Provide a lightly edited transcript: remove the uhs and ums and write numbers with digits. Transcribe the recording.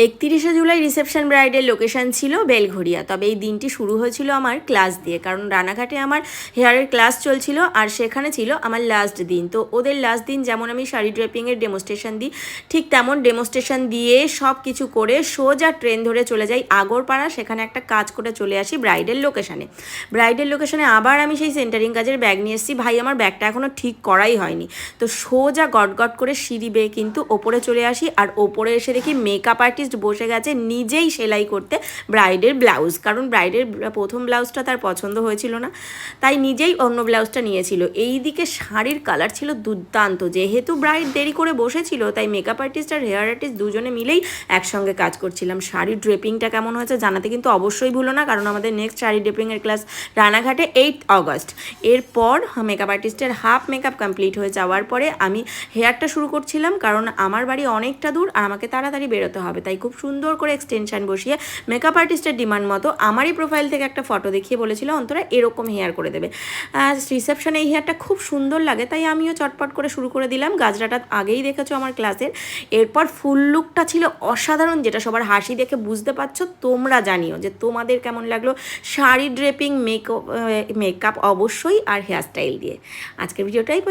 31শে July reception ব্রাইডের location ছিল বেলঘরিয়া। তবে এই দিনটি শুরু হয়েছিল আমার ক্লাস দিয়ে, কারণ রানাঘাটে আমার হেয়ারের ক্লাস চলছিল আর সেখানে ছিল আমার লাস্ট দিন। তো ওদের লাস্ট দিন যেমন আমি শাড়ি ড্রেপিংয়ের ডেমোস্ট্রেশন দিই, ঠিক তেমন ডেমোস্ট্রেশন দিয়ে সব কিছু করে সোজা ট্রেন ধরে চলে যাই আগরপাড়া। সেখানে একটা কাজ করে চলে আসি ব্রাইডের লোকেশানে। ব্রাইডের লোকেশানে আবার আমি সেই সেন্টারিং কাজের ব্যাগ নিয়ে এসেছি। ভাই, আমার ব্যাগটা এখনও ঠিক করাই হয়নি। তো সোজা গট করে সিঁড়ি বেয়ে কিন্তু ওপরে চলে আসি, আর ওপরে এসে দেখি মেকআপ আর্টিস্ট বসে গেছে নিজেই সেলাই করতে ব্রাইডের ব্লাউজ। কারণ ব্রাইডের প্রথম ব্লাউজটা তার পছন্দ হয়েছিল না, তাই নিজেই অন্য ব্লাউজটা নিয়েছিল। এই দিকে শাড়ির কালার ছিল দুর্দান্ত। যেহেতু ব্রাইড দেরি করে বসেছিল, তাই মেকআপ আর্টিস্ট আর হেয়ার আর্টিস্ট দুজনে মিলেই একসঙ্গে কাজ করছিলাম। শাড়ির ড্রেপিংটা কেমন হয়েছে জানাতে কিন্তু অবশ্যই ভুলো না, কারণ আমাদের নেক্সট শাড়ি ড্রেপিংয়ের ক্লাস রানাঘাটে 8 অগস্ট। এরপর মেকআপ আর্টিস্টের হাফ মেকআপ কমপ্লিট হয়ে যাওয়ার পরে আমি হেয়ারটা শুরু করছিলাম, কারণ আমার বাড়ি অনেকটা দূর আর আমাকে তাড়াতাড়ি বেরোতে হবে। তাই খুব সুন্দর করে এক্সটেনশন বসিয়ে মেকআপ আর্টিস্টের ডিমান্ড মতো আমারই প্রোফাইল থেকে একটা ফটো দেখিয়ে বলেছিল অন্তরা এরকম হেয়ার করে দেবে। রিসেপশনে এই হেয়ারটা খুব সুন্দর লাগে, তাই আমিও চটপট করে শুরু করে দিলাম। গাজরাটা আগেই দেখেছো আমার ক্লাসের। এরপর ফুল লুকটা ছিল অসাধারণ, যেটা সবার হাসি দেখে বুঝতে পারছো। তোমরা জানিও যে তোমাদের কেমন লাগলো শাড়ি ড্রেপিং, মেকআপ অবশ্যই, আর হেয়ার স্টাইল দিয়ে। আজকের ভিডিওটাই